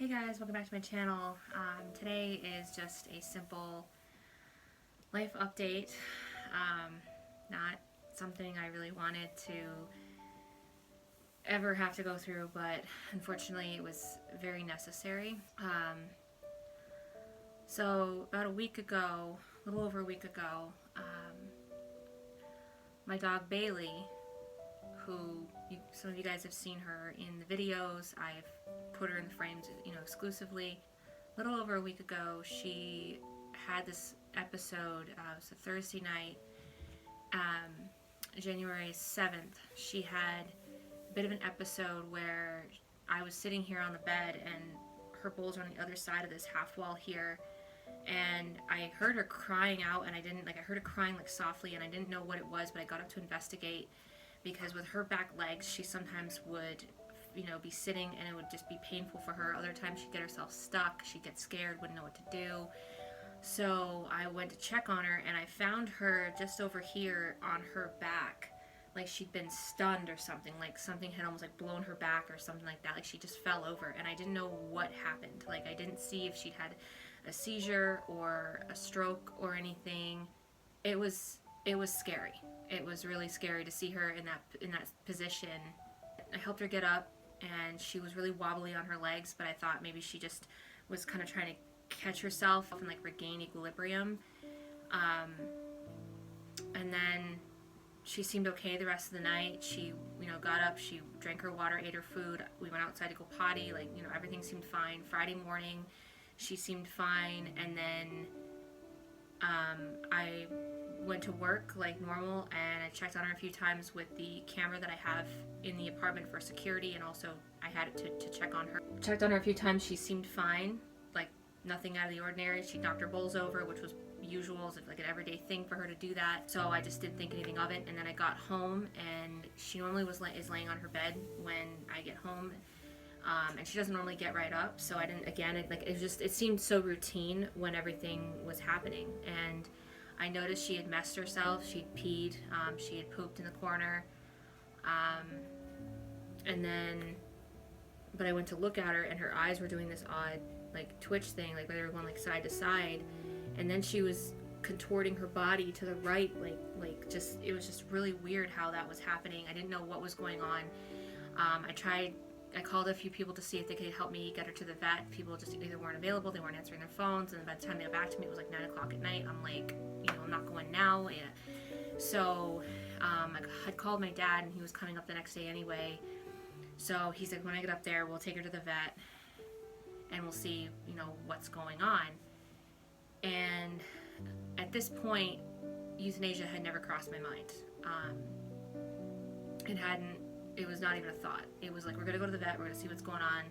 Hey guys, welcome back to my channel. Today is just a simple life update. Not something I really wanted to ever have to go through, but unfortunately it was very necessary. So about a week ago, a little over a week ago, my dog Bailey, who some of you guys have seen her in the videos, I've put her in the frames, exclusively. A little over a week ago, she had this episode. It was a Thursday night, January 7th. She had a bit of an episode where I was sitting here on the bed and her bowls were on the other side of this half wall here, and I heard her crying out, and I heard her crying like softly, and I didn't know what it was, but I got up to investigate because with her back legs, she sometimes would be sitting and it would just be painful for her. Other times she'd get herself stuck, she'd get scared, wouldn't know what to do. So I went to check on her and I found her just over here on her back, like she'd been stunned or something, like something had almost like blown her back or something like that, like she just fell over, and I didn't know what happened. Like I didn't see if she'd had a seizure or a stroke or anything. It was scary. It was really scary to see her in that position. I helped her get up and she was really wobbly on her legs, but I thought maybe she just was kind of trying to catch herself and like regain equilibrium. And then she seemed okay the rest of the night. She, got up, she drank her water, ate her food. We went outside to go potty, everything seemed fine. Friday morning, she seemed fine, and then I went to work like normal, and I checked on her a few times with the camera that I have in the apartment for security, and also I had it to check on her. Checked on her a few times. She seemed fine, like nothing out of the ordinary. She knocked her bowls over, which was usual, it's like an everyday thing for her to do that, so I just didn't think anything of it. And then I got home, and she normally is laying on her bed when I get home, and she doesn't normally get right up, so I didn't, again, it seemed so routine when everything was happening. And I noticed she had messed herself, she'd peed, she had pooped in the corner, and then, but I went to look at her and her eyes were doing this odd like twitch thing, like they were going like side to side, and then she was contorting her body to the right, like just, it was just really weird how that was happening. I didn't know what was going on. I called a few people to see if they could help me get her to the vet. People just either weren't available, they weren't answering their phones, and by the time they got back to me, it was like 9 o'clock at night. I'm like, I'm not going now. Yeah. So I had called my dad, and he was coming up the next day anyway. So he's like, when I get up there, we'll take her to the vet, and we'll see, what's going on. And at this point, euthanasia had never crossed my mind. It was not even a thought. It was like, we're gonna go to the vet, we're gonna see what's going on.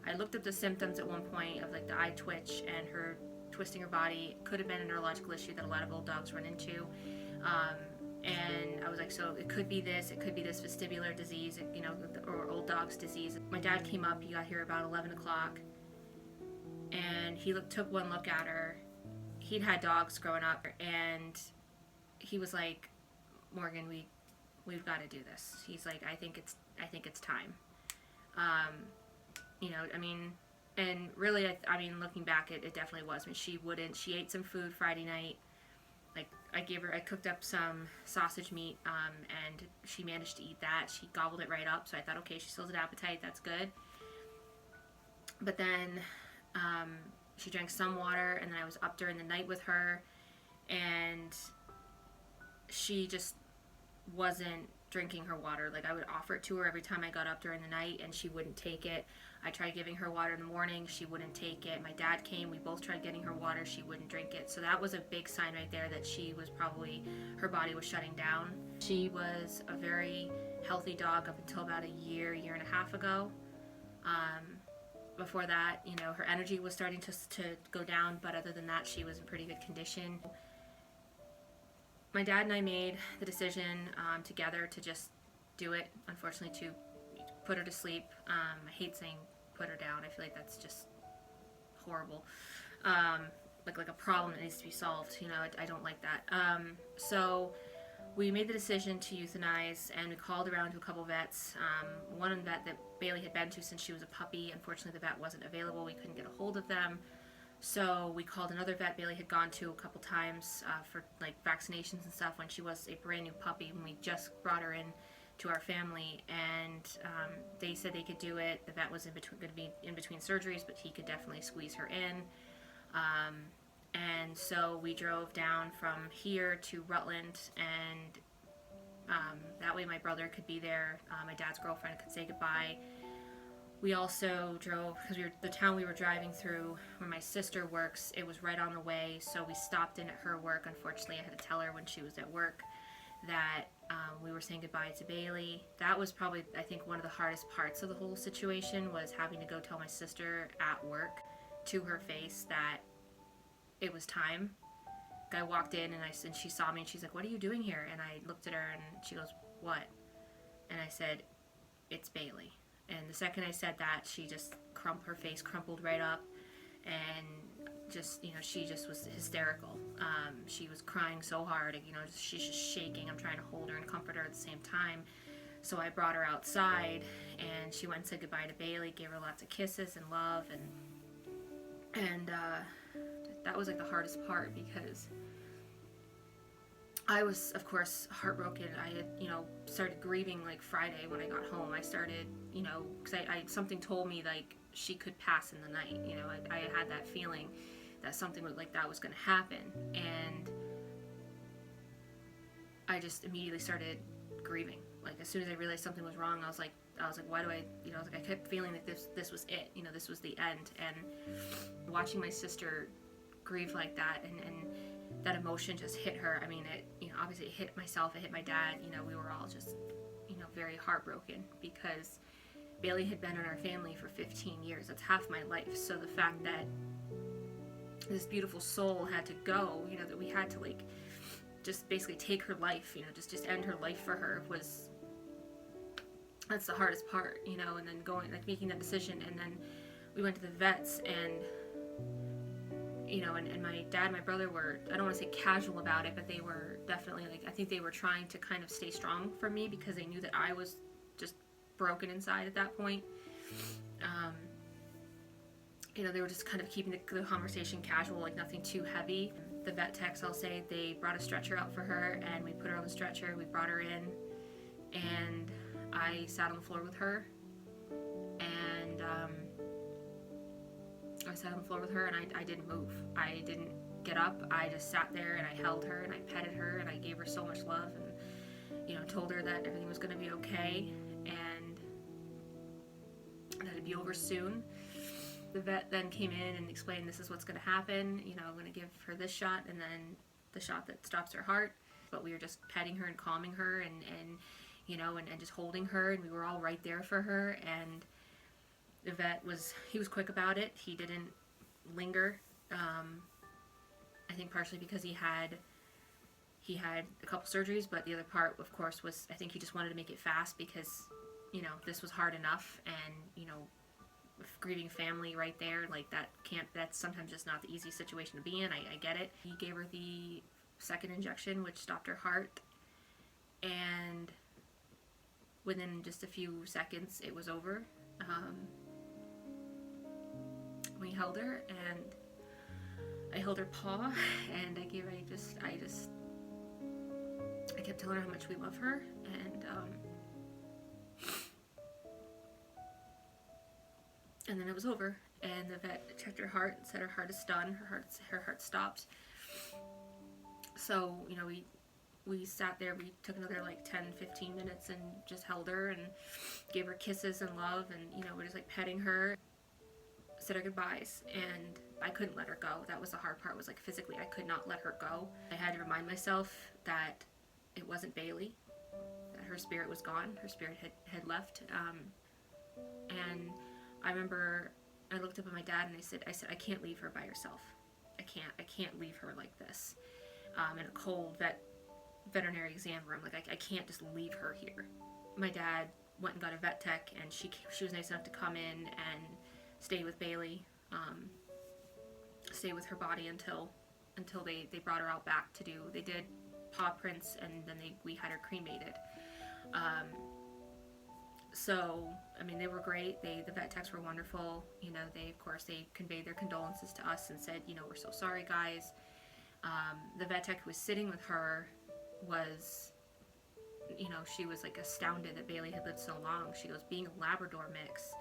I looked up the symptoms at one point of like the eye twitch and her twisting her body. It could have been a neurological issue that a lot of old dogs run into. And I was like, so it could be this vestibular disease, or old dog's disease. My dad came up, he got here about 11 o'clock, and he took one look at her. He'd had dogs growing up, and he was like, Morgan, we've got to do this. He's like, I think it's time. And really, looking back, it definitely was. She ate some food Friday night. Like, I cooked up some sausage meat, and she managed to eat that. She gobbled it right up, so I thought, okay, she still has an appetite, that's good. But then, she drank some water, and then I was up during the night with her, and she just wasn't drinking her water. Like, I would offer it to her every time I got up during the night, and she wouldn't take it. I tried giving her water in the morning, she wouldn't take it. My dad came, we both tried getting her water, she wouldn't drink it. So that was a big sign right there that her body was shutting down. She was a very healthy dog up until about a year and a half ago. Before that, her energy was starting to go down, but other than that, she was in pretty good condition. My dad and I made the decision together to just do it, unfortunately, to put her to sleep. I hate saying put her down. I feel like that's just horrible. Like a problem that needs to be solved. I don't like that. So we made the decision to euthanize, and we called around to a couple vets. One vet that Bailey had been to since she was a puppy, unfortunately the vet wasn't available. We couldn't get a hold of them. So we called another vet Bailey had gone to a couple times for like vaccinations and stuff when she was a brand new puppy, when we just brought her in to our family, and they said they could do it. The vet was going to be in between surgeries, but he could definitely squeeze her in. And so we drove down from here to Rutland, and that way my brother could be there, my dad's girlfriend could say goodbye. We also drove, because the town we were driving through, where my sister works, it was right on the way, so we stopped in at her work. Unfortunately, I had to tell her when she was at work that we were saying goodbye to Bailey. That was probably, I think, one of the hardest parts of the whole situation, was having to go tell my sister at work to her face that it was time. I walked in and she saw me and she's like, "What are you doing here?" And I looked at her and she goes, "What?" And I said, "It's Bailey." And the second I said that, she just her face crumpled right up, and just, she just was hysterical. She was crying so hard, she's just shaking. I'm trying to hold her and comfort her at the same time. So I brought her outside, and she went and said goodbye to Bailey, gave her lots of kisses and love, and that was like the hardest part, because I was, of course, heartbroken. I had, started grieving like Friday when I got home. I started, because something told me like she could pass in the night. I had that feeling that something like that was going to happen, and I just immediately started grieving. Like as soon as I realized something was wrong, I was like, why do I, I kept feeling that this was it. This was the end. And watching my sister grieve like that, and that emotion just hit her. I mean, it, obviously it hit myself, it hit my dad. We were all just, very heartbroken, because Bailey had been in our family for 15 years. That's half my life. So the fact that this beautiful soul had to go, that we had to like just basically take her life, just end her life for her, that's the hardest part, and then making that decision. And then we went to the vets, and and my dad and my brother were, I don't want to say casual about it, but they were definitely, I think they were trying to kind of stay strong for me, because they knew that I was just broken inside at that point. They were just kind of keeping the conversation casual, like nothing too heavy. The vet techs, I'll say, they brought a stretcher out for her, and we put her on the stretcher, we brought her in, and I sat on the floor with her, and I sat on the floor with her, and I didn't move. I didn't get up. I just sat there, and I held her, and I petted her, and I gave her so much love, and told her that everything was going to be okay, and that it'd be over soon. The vet then came in and explained, this is what's going to happen. I'm going to give her this shot, and then the shot that stops her heart. But we were just petting her and calming her, and just holding her, and we were all right there for her. And the vet was quick about it. He didn't linger. I think partially because he had a couple surgeries, but the other part, of course, was I think he just wanted to make it fast, because this was hard enough, and grieving family right there, like that's sometimes just not the easiest situation to be in. I get it. He gave her the second injection, which stopped her heart, and within just a few seconds it was over. We held her, and I held her paw, and I kept telling her how much we love her, and then it was over, and the vet checked her heart and said her heart is done, her heart stopped. So, we sat there, we took another 10-15 minutes and just held her and gave her kisses and love, and we're just petting her, said our goodbyes, and I couldn't let her go. That was the hard part, was physically I could not let her go. I had to remind myself that it wasn't Bailey, that her spirit was gone, her spirit had left, and I remember I looked up at my dad and I said, I can't leave her by herself. I can't leave her like this, in a cold veterinary exam room. I can't just leave her here. My dad went and got a vet tech, and she was nice enough to come in and stay with Bailey, stay with her body until they brought her out back to do. They did paw prints, and then we had her cremated. So, I mean, they were great. The vet techs were wonderful. You know, of course, they conveyed their condolences to us and said, you know, we're so sorry, guys. The vet tech who was sitting with her was, you know, she was like astounded that Bailey had lived so long. She goes, being a Labrador mix,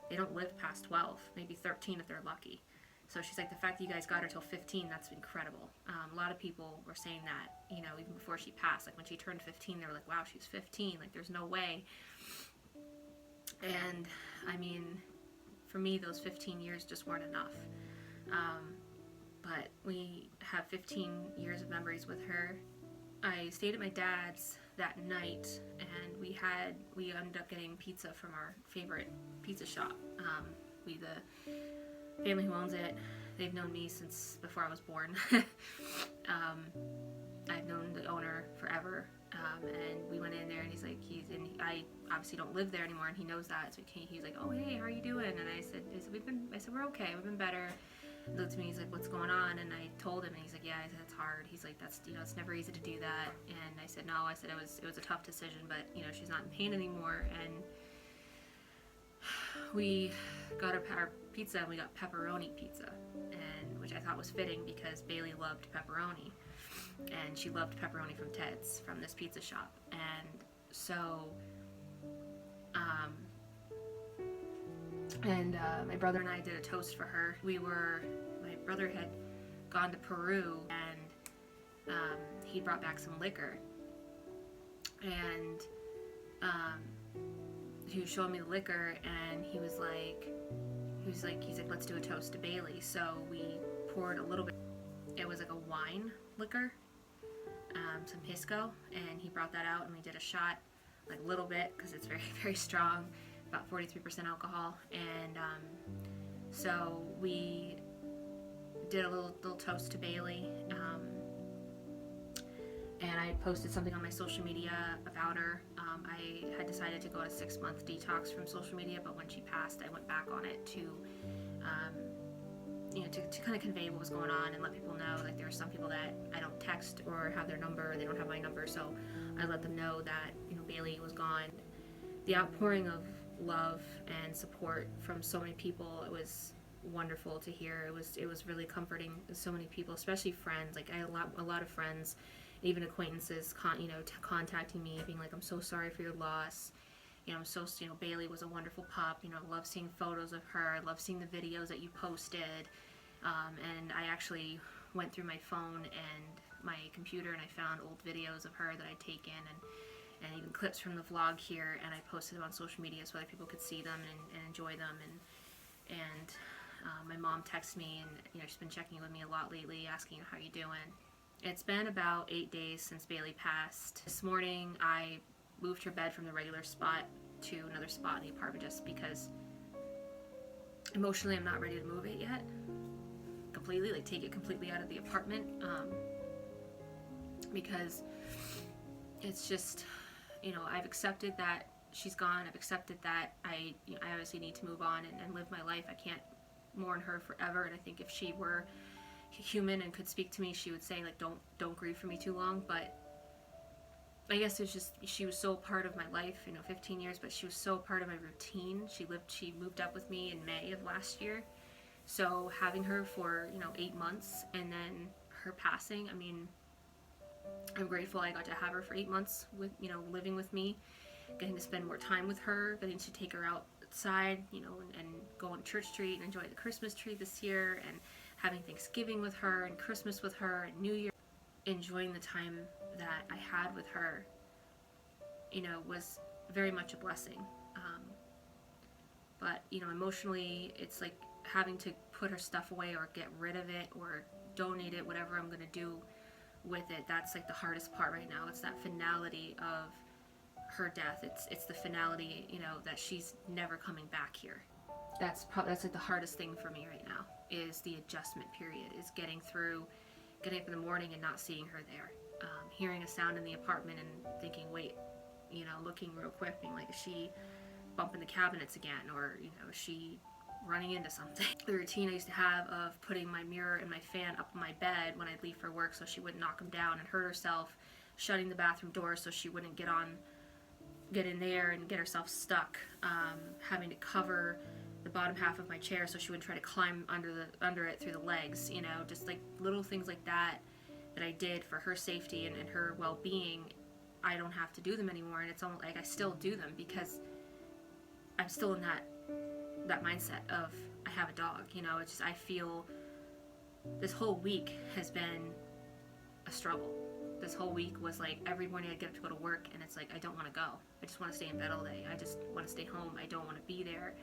they don't live past 12, maybe 13 if they're lucky. So she's like, the fact that you guys got her till 15, that's incredible. A lot of people were saying that, you know, even before she passed. Like when she turned 15, they were like, wow, she's 15. Like there's no way. And I mean, for me, those 15 years just weren't enough. But we have 15 years of memories with her. I stayed at my dad's that night, and we ended up getting pizza from our favorite pizza shop. The family who owns it, they've known me since before I was born. I've known the owner forever. And we went in there, and he's like, I obviously don't live there anymore, and he knows that. So he's like, oh hey, how are you doing? And I said we're okay, we've been better. He looked at me, he's like, what's going on? And I told him, and he's like, yeah. I said, it's hard. He's like, that's, you know, it's never easy to do that. And I said, no. I said it was a tough decision, but you know, she's not in pain anymore. And we got our pizza, and we got pepperoni pizza, and which I thought was fitting because Bailey loved pepperoni. And she loved pepperoni from Ted's, from this pizza shop. And so, my brother and I did a toast for her. My brother had gone to Peru, and he brought back some liquor. And he was showing me the liquor, and he was like, let's do a toast to Bailey. So we poured a little bit. It was like a wine liquor. Some Pisco, and he brought that out, and we did a shot, like a little bit, because it's very, very strong, about 43% alcohol, and so we did a little toast to Bailey, and I posted something on my social media about her. I had decided to go on a 6-month detox from social media, but when she passed, I went back on it to kind of convey what was going on and let people know. Like there are some people that I don't text or have their number, or they don't have my number, so I let them know that, you know, Bailey was gone. The outpouring of love and support from so many people, it was wonderful to hear. It was really comforting. So many people, especially friends. Like I had a lot of friends, even acquaintances, contacting me, being like, I'm so sorry for your loss. You know, Bailey was a wonderful pup. You know, I love seeing photos of her. I love seeing the videos that you posted. And I actually went through my phone and my computer, and I found old videos of her that I'd taken, and even clips from the vlog here, and I posted them on social media so other people could see them and enjoy them. And my mom texted me, and you know, she's been checking with me a lot lately, asking how you doing. It's been about 8 days since Bailey passed. This morning I moved her bed from the regular spot to another spot in the apartment, just because emotionally I'm not ready to move it yet completely, like take it completely out of the apartment, because it's just, you know, I've accepted that she's gone. I've accepted that I obviously need to move on and live my life. I can't mourn her forever, and I think if she were human and could speak to me, she would say, like, don't grieve for me too long. But I guess it's just, she was so part of my life, you know, 15 years, but she was so part of my routine. She moved up with me in May of last year. So having her for, you know, 8 months, and then her passing, I mean, I'm grateful I got to have her for 8 months with, you know, living with me, getting to spend more time with her, getting to take her outside, you know, and go on Church Street and enjoy the Christmas tree this year, and having Thanksgiving with her and Christmas with her and New Year. Enjoying the time that I had with her, you know, was very much a blessing. But, you know, emotionally, it's like having to put her stuff away or get rid of it or donate it, whatever I'm going to do with it. That's like the hardest part right now. It's that finality of her death. It's the finality, you know, that she's never coming back here. That's like the hardest thing for me right now, is the adjustment period, is getting up in the morning and not seeing her there, hearing a sound in the apartment and thinking, wait, you know, looking real quick, being like, is she bumping the cabinets again, or, you know, is she running into something? The routine I used to have of putting my mirror and my fan up on my bed when I'd leave for work so she wouldn't knock them down and hurt herself, shutting the bathroom door so she wouldn't get in there and get herself stuck, having to cover the bottom half of my chair so she wouldn't try to climb under it through the legs, you know, just like little things like that I did for her safety and her well-being. I don't have to do them anymore, and it's almost like I still do them because I'm still in that mindset of I have a dog, you know. It's just, I feel this whole week has been a struggle. This whole week was like every morning I get up to go to work and it's like I don't want to go. I just want to stay in bed all day. I just want to stay home. I don't want to be there.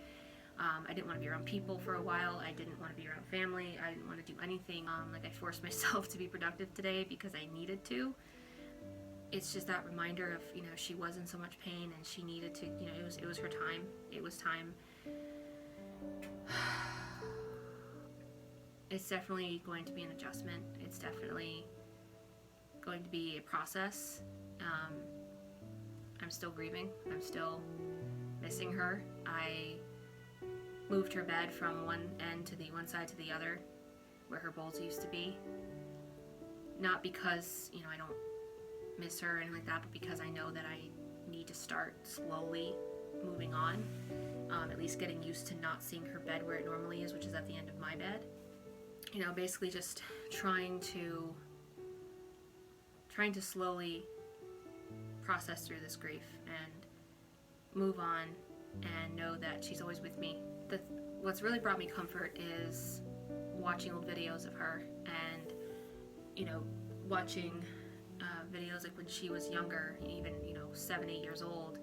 I didn't want to be around people for a while. I didn't want to be around family. I didn't want to do anything. Like I forced myself to be productive today because I needed to. It's just that reminder of, you know, she was in so much pain and she needed to, you know, it was her time. It was time. It's definitely going to be an adjustment. It's definitely going to be a process. I'm still grieving. I'm still missing her. I moved her bed from one side to the other where her bowls used to be. Not because, you know, I don't miss her or anything like that, but because I know that I need to start slowly moving on. At least getting used to not seeing her bed where it normally is, which is at the end of my bed. You know, basically just trying to slowly process through this grief and move on and know that she's always with me. What's really brought me comfort is watching old videos of her and, you know, watching videos like when she was younger, even, you know, 7, 8 years old,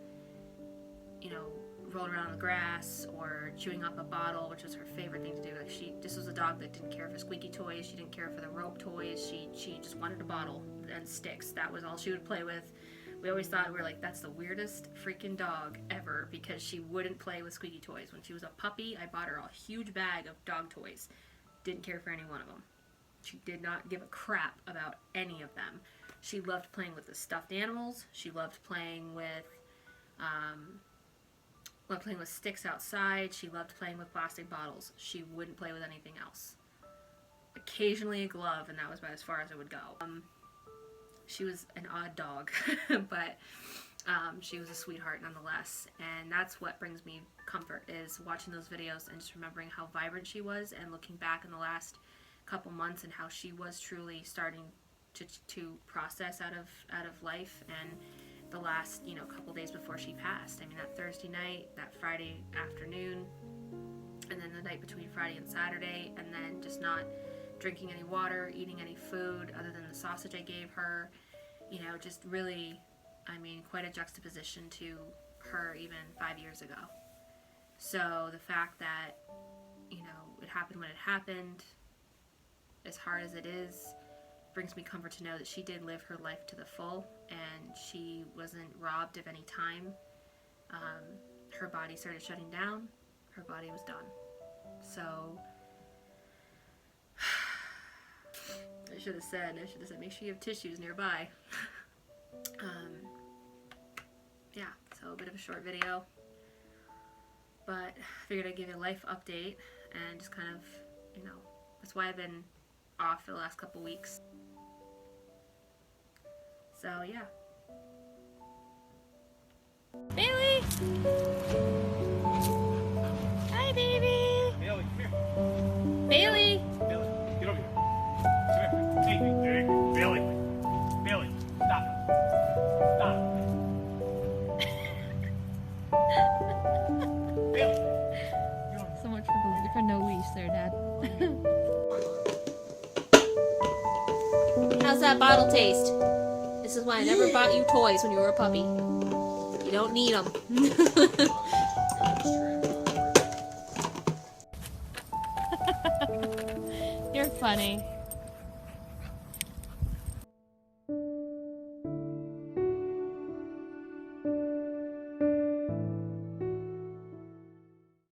you know, rolling around on the grass or chewing up a bottle, which was her favorite thing to do. Like this was a dog that didn't care for squeaky toys. She didn't care for the rope toys. She just wanted a bottle and sticks. That was all she would play with. We always thought, we were like, that's the weirdest freaking dog ever, because she wouldn't play with squeaky toys. When she was a puppy, I bought her a huge bag of dog toys. Didn't care for any one of them. She did not give a crap about any of them. She loved playing with the stuffed animals. She loved playing with sticks outside. She loved playing with plastic bottles. She wouldn't play with anything else. Occasionally a glove, and that was about as far as it would go. She was an odd dog, but she was a sweetheart nonetheless. And that's what brings me comfort, is watching those videos and just remembering how vibrant she was, and looking back in the last couple months and how she was truly starting to process out of life. And the last, you know, couple days before she passed, I mean, that Thursday night, that Friday afternoon, and then the night between Friday and Saturday, and then just not drinking any water, eating any food other than the sausage I gave her, you know, just really, I mean, quite a juxtaposition to her even 5 years ago. So the fact that, you know, it happened when it happened, as hard as it is, brings me comfort to know that she did live her life to the full, and she wasn't robbed of any time. Her body started shutting down. Her body was done. So I should have said, make sure you have tissues nearby. Yeah, so a bit of a short video, but I figured I'd give you a life update and just kind of, you know, that's why I've been off for the last couple weeks. So yeah. Bailey! Hi, baby! Bailey, come here. Bailey! Bailey, get over here. Come here. Hey, Bailey. Bailey, stop. Stop. Bailey. So much for no leash there, Dad. How's that bottle taste? This is why I never bought you toys when you were a puppy. You don't need them. You're funny.